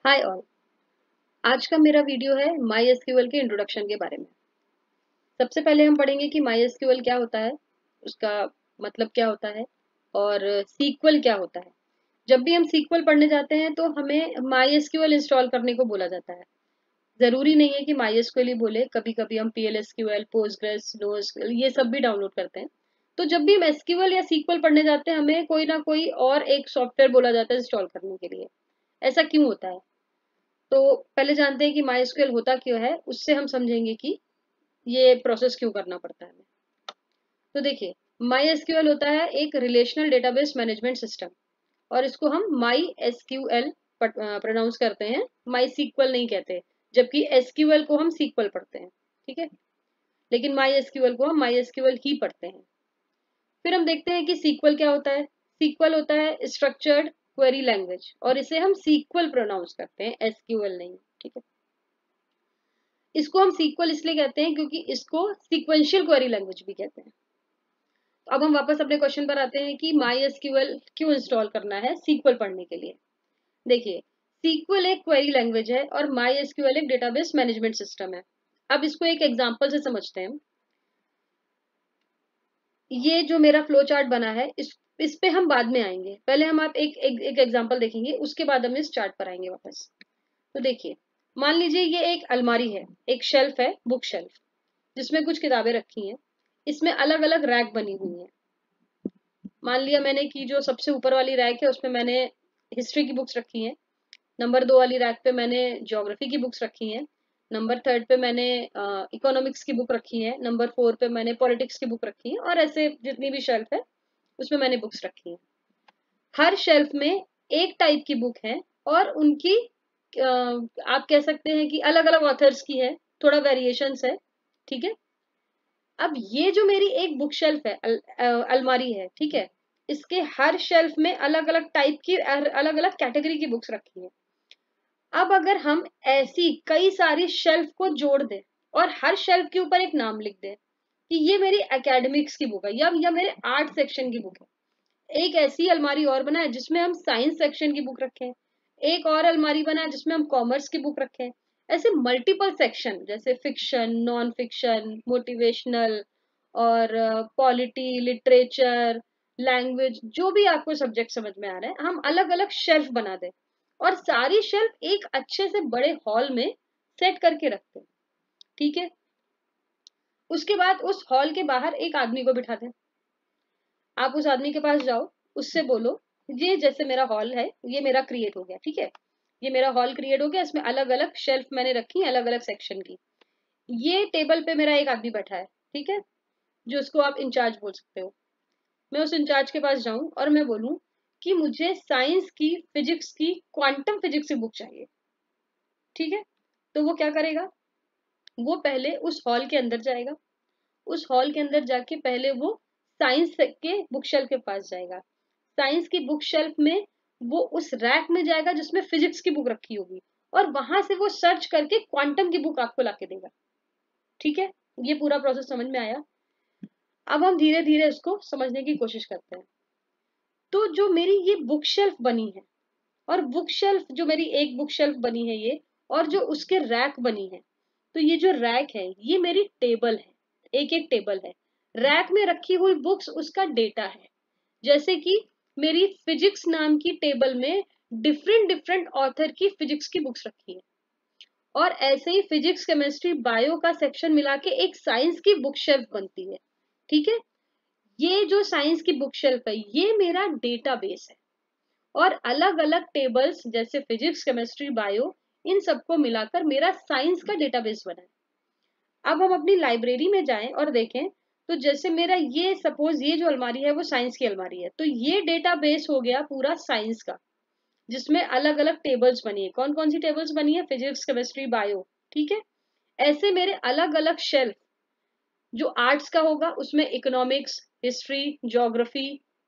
Hi all. आज का मेरा वीडियो है माई एसक्यूएल के इंट्रोडक्शन के बारे में। सबसे पहले हम पढ़ेंगे कि माई एसक्यूएल क्या होता है, उसका मतलब क्या होता है और सीक्वल क्या होता है। जब भी हम सीक्वल पढ़ने जाते हैं तो हमें माई एसक्यूएल इंस्टॉल करने को बोला जाता है। जरूरी नहीं है कि माई एसक्यूएल ही बोले, कभी कभी हम PL SQL, Postgres, no SQL ये सब भी डाउनलोड करते हैं। तो जब भी हम एसक्यूएल या सीक्वल पढ़ने जाते हैं हमें कोई ना कोई और एक सॉफ्टवेयर बोला जाता है इंस्टॉल करने के लिए। ऐसा क्यों होता है? तो पहले जानते हैं कि माइस्क्वेल होता क्यों है, उससे हम समझेंगे कि ये प्रोसेस क्यों करना पड़ता है हमें। तो देखिए, माई एसक्यूएल होता है एक रिलेशनल डेटाबेस मैनेजमेंट सिस्टम, और इसको हम माई एसक्यूएल प्रोनाउंस करते हैं, माई सीक्वल नहीं कहते। जबकि एसक्यूएल को हम सीक्वल पढ़ते हैं, ठीक है, लेकिन माई एसक्यूएल को हम माई एसक्यूएल ही पढ़ते हैं। फिर हम देखते हैं कि सीक्वल क्या होता है। सीक्वल होता है स्ट्रक्चर्ड क्वेरी लैंग्वेज, और इसे हम सीक्वल प्रोनाउंस करते हैं, एसक्यूएल नहीं, ठीक है। इसको हम सीक्वल इसलिए कहते हैं क्योंकि इसको सीक्वेंशियल क्वेरी लैंग्वेज भी कहते हैं। अब हम वापस अपने क्वेश्चन पर आते हैं कि माई एसक्यूएल क्यों इंस्टॉल करना है सीक्वल पढ़ने के लिए। देखिए, सीक्वल एक क्वेरी लैंग्वेज है और माई एसक्यूएल एक डेटाबेस मैनेजमेंट सिस्टम है। अब इसको एक एग्जांपल से समझते हैं। ये जो मेरा फ्लो चार्ट बना है, इस पे हम बाद में आएंगे। पहले हम आप एक एग्जांपल देखेंगे, उसके बाद हम इस चार्ट पर आएंगे वापस। तो देखिए, मान लीजिए ये एक अलमारी है, एक शेल्फ है, बुक शेल्फ, जिसमें कुछ किताबें रखी हैं। इसमें अलग अलग रैक बनी हुई हैं। मान लिया मैंने कि जो सबसे ऊपर वाली रैक है उसमें मैंने हिस्ट्री की बुक्स रखी हैं। नंबर 2 वाली रैक पे मैंने ज्योग्राफी की बुक्स रखी हैं। नंबर 3 पे मैंने इकोनॉमिक्स की बुक रखी है। नंबर 4 पे मैंने पॉलिटिक्स की बुक रखी है, और ऐसे जितनी भी शेल्फ है उसमें मैंने बुक्स रखी हैं। हर शेल्फ में एक टाइप की बुक है, और उनकी आप कह सकते हैं कि अलग अलग ऑथर्स की है, थोड़ा वेरिएशंस है, ठीक है। अब ये जो मेरी एक बुक शेल्फ है, अलमारी है, ठीक है, इसके हर शेल्फ में अलग अलग टाइप की, अलग अलग कैटेगरी की बुक्स रखी है। अब अगर हम ऐसी कई सारी शेल्फ को जोड़ दें और हर शेल्फ के ऊपर एक नाम लिख दें कि ये मेरी एकेडमिक्स की बुक है या मेरे आर्ट सेक्शन की बुक है। एक ऐसी अलमारी और बनाए जिसमें हम साइंस सेक्शन की बुक रखें। एक और अलमारी बनाए जिसमें हम कॉमर्स की बुक रखें। ऐसे मल्टीपल सेक्शन, जैसे फिक्शन, नॉन फिक्शन, मोटिवेशनल, और पॉलिटी, लिटरेचर, लैंग्वेज, जो भी आपको सब्जेक्ट समझ में आ रहा है, हम अलग अलग शेल्फ बना दें और सारी शेल्फ एक अच्छे से बड़े हॉल में सेट करके रखते हैं, ठीक है। उसके बाद उस हॉल के बाहर एक आदमी को बिठा दें। आप उस आदमी के पास जाओ, उससे बोलो, ये जैसे मेरा हॉल है, ये मेरा क्रिएट हो गया, ठीक है, ये मेरा हॉल क्रिएट हो गया, इसमें अलग अलग शेल्फ मैंने रखी है, अलग अलग सेक्शन की। ये टेबल पे मेरा एक आदमी बैठा है, ठीक है, जो उसको आप इंचार्ज बोल सकते हो। मैं उस इंचार्ज के पास जाऊं और मैं बोलूं कि मुझे साइंस की, फिजिक्स की, क्वांटम फिजिक्स की बुक चाहिए, ठीक है। तो वो क्या करेगा? वो पहले उस हॉल के अंदर जाएगा। उस हॉल के अंदर जाके पहले वो साइंस के बुक शेल्फ के पास जाएगा। साइंस की बुक शेल्फ में वो उस रैक में जाएगा जिसमें फिजिक्स की बुक रखी होगी, और वहां से वो सर्च करके क्वांटम की बुक आपको लाके देगा, ठीक है। ये पूरा प्रोसेस समझ में आया? अब हम धीरे धीरे इसको समझने की कोशिश करते हैं। तो जो मेरी ये बुक शेल्फ बनी है, और बुक शेल्फ जो मेरी एक बुक शेल्फ बनी है ये, और जो उसके रैक बनी है, तो ये जो रैक है ये मेरी टेबल है, एक एक टेबल है। रैक में रखी हुई बुक्स उसका डेटा है। जैसे कि मेरी फिजिक्स नाम की टेबल में डिफरेंट डिफरेंट ऑथर की फिजिक्स की बुक्स रखी है, और ऐसे ही फिजिक्स, केमिस्ट्री, बायो का सेक्शन मिला के एक साइंस की बुक शेल्फ बनती है, ठीक है। ये जो साइंस की बुक शेल्फ है ये मेरा डेटाबेस है, और अलग अलग टेबल्स जैसे फिजिक्स, केमिस्ट्री, बायो, इन सबको मिलाकर मेरा साइंस का डेटाबेस बना है। अब हम अपनी लाइब्रेरी में जाएं और देखें, तो जैसे मेरा ये, सपोज ये जो अलमारी है वो साइंस की अलमारी है, तो ये डेटाबेस हो गया पूरा साइंस का, जिसमें अलग अलग टेबल्स बनी है। कौन कौन सी टेबल्स बनी है? फिजिक्स, केमिस्ट्री, बायो, ठीक है। ऐसे मेरे अलग अलग शेल्फ, जो आर्ट्स का होगा उसमें इकोनॉमिक्स, हिस्ट्री, ज्योग्राफी,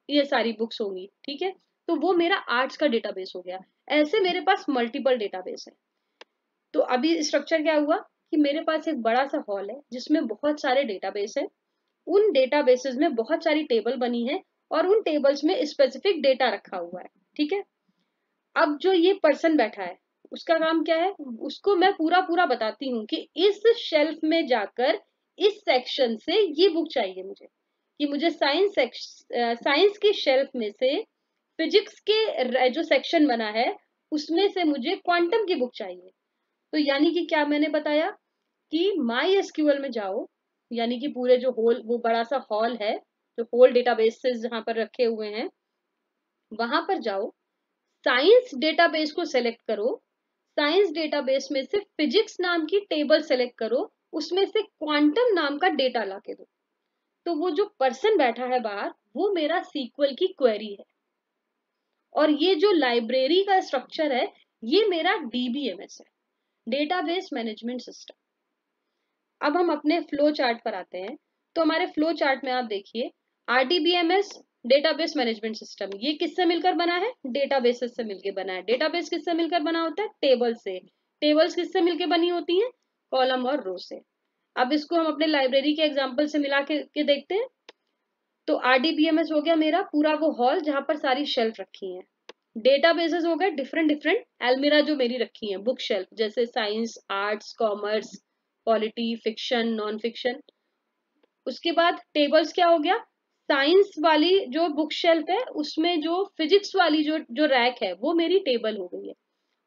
ये सारी बुक्स होंगी, ठीक है। तो वो मेरा आर्ट्स का डेटाबेस हो गया। ऐसे मेरे पास मल्टीपल डेटाबेस है। तो अभी स्ट्रक्चर क्या हुआ कि मेरे पास एक बड़ा सा हॉल है जिसमें बहुत सारे डेटाबेस है। उन डेटाबेसेस में बहुत सारी टेबल बनी है, और उन टेबल्स में स्पेसिफिक डेटा रखा हुआ है, ठीक है। अब जो ये पर्सन बैठा है उसका काम क्या है, उसको मैं पूरा पूरा बताती हूँ कि इस शेल्फ में जाकर इस सेक्शन से ये बुक चाहिए मुझे, कि मुझे साइंस की शेल्फ में से फिजिक्स के जो सेक्शन बना है उसमें से मुझे क्वांटम की बुक चाहिए। तो यानी कि क्या मैंने बताया कि माई एसक्यूएल में जाओ, यानी कि पूरे जो होल, वो बड़ा सा हॉल है जो होल डेटाबेसेस जहां पर रखे हुए हैं, वहां पर जाओ, साइंस डेटाबेस को सेलेक्ट करो, साइंस डेटाबेस में से फिजिक्स नाम की टेबल सेलेक्ट करो, उसमें से क्वांटम नाम का डेटा लाके दो। तो वो जो पर्सन बैठा है बाहर, वो मेरा सीक्वल की क्वेरी है, और ये जो लाइब्रेरी का स्ट्रक्चर है ये मेरा डीबीएमएस है, डेटाबेस मैनेजमेंट सिस्टम। अब हम अपने फ्लो चार्ट पर आते हैं। तो हमारे फ्लो चार्ट में आप देखिए, आरडीबीएमएस डेटाबेस मैनेजमेंट सिस्टम, ये किससे मिलकर बना है, डेटाबेसेस से मिलकर बना है। डेटाबेस किससे मिलकर बना होता है, टेबल से। टेबल्स किससे मिलकर बनी होती हैं, कॉलम और रो से। अब इसको हम अपने लाइब्रेरी के एग्जाम्पल से मिला के देखते हैं। तो आरडीबीएमएस हो गया मेरा पूरा वो हॉल जहां पर सारी शेल्फ रखी हैं। डेटाबेसेस हो गए डिफरेंट डिफरेंट एल्मिरा जो मेरी रखी है, बुक शेल्फ, जैसे science, arts, commerce, polity, fiction, non fiction. उसके बाद टेबल्स क्या हो गया, साइंस वाली जो बुक शेल्फ है उसमें जो फिजिक्स वाली जो रैक है वो मेरी टेबल हो गई है।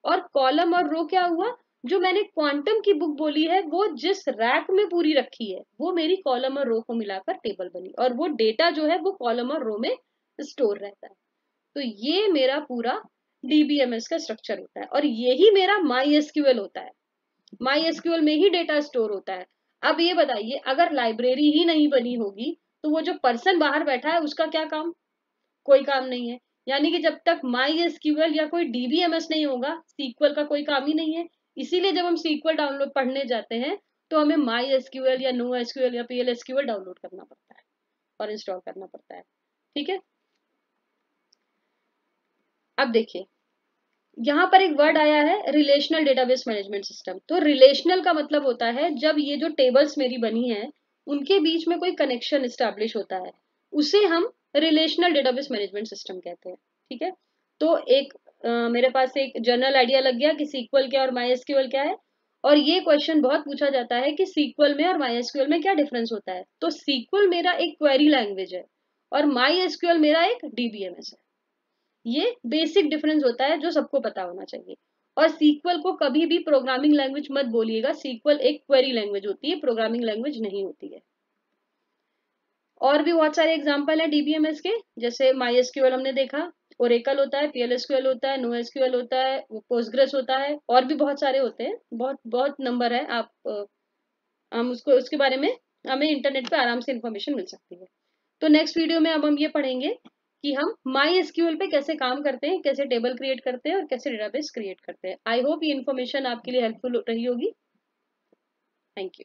और कॉलम और रो क्या हुआ, जो मैंने क्वांटम की बुक बोली है वो जिस रैक में पूरी रखी है वो मेरी कॉलम और रो को मिलाकर टेबल बनी, और वो डेटा जो है वो कॉलम और रो में स्टोर रहता है। तो ये मेरा पूरा डीबीएमएस का स्ट्रक्चर होता है, और यही मेरा माई एसक्यूएल होता है। माई एसक्यूएल में ही डेटा स्टोर होता है। अब ये बताइए, अगर लाइब्रेरी ही नहीं बनी होगी तो वो जो पर्सन बाहर बैठा है उसका क्या काम, कोई काम नहीं है। यानी कि जब तक माई एसक्यूएल या कोई डीबीएमएस नहीं होगा, सीक्वल का कोई काम ही नहीं है। इसीलिए जब हम सीक्वल डाउनलोड पढ़ने जाते हैं तो हमें माई एसक्यूएल या नो एसक्यूएल या पीएल एसक्यूएल डाउनलोड करना पड़ता है और इंस्टॉल करना पड़ता है। ठीक है, अब देखिए यहाँ पर एक वर्ड आया है रिलेशनल डेटाबेस मैनेजमेंट सिस्टम। तो रिलेशनल का मतलब होता है जब ये जो टेबल्स मेरी बनी है उनके बीच में कोई कनेक्शन स्टैब्लिश होता है, उसे हम रिलेशनल डेटाबेस मैनेजमेंट सिस्टम कहते हैं। ठीक है, तो एक मेरे पास एक जनरल आइडिया लग गया कि सीक्वल क्या और माई एसक्यूएल क्या है। और ये क्वेश्चन बहुत पूछा जाता है कि सीक्वल में और माई एसक्यूएल में क्या डिफरेंस होता है। तो सीक्वल मेरा एक क्वेरी लैंग्वेज है और माई एसक्यूएल मेरा एक डीबीएमएस है। ये बेसिक डिफरेंस होता है जो सबको पता होना चाहिए। और सीक्वल को कभी भी प्रोग्रामिंग लैंग्वेज मत बोलिएगा, सीक्वल एक क्वेरी लैंग्वेज होती है, प्रोग्रामिंग लैंग्वेज नहीं होती है। और भी बहुत सारे एग्जांपल है डीबीएमएस के, जैसे माई एसक्यूएल हमने देखा, ओरेकल होता है, पीएल एसक्यूएल होता है, नो एसक्यूएल होता है, पोस्टग्रेस होता है, और भी बहुत सारे होते हैं, बहुत बहुत नंबर है। आप हम उसको उसके बारे में हमें इंटरनेट पे आराम से इंफॉर्मेशन मिल सकती है। तो नेक्स्ट वीडियो में अब हम ये पढ़ेंगे कि हम माई एसक्यूएल पे कैसे काम करते हैं, कैसे टेबल क्रिएट करते हैं और कैसे डेटाबेस क्रिएट करते हैं। आई होप ये इन्फॉर्मेशन आपके लिए हेल्पफुल रही होगी। Thank you.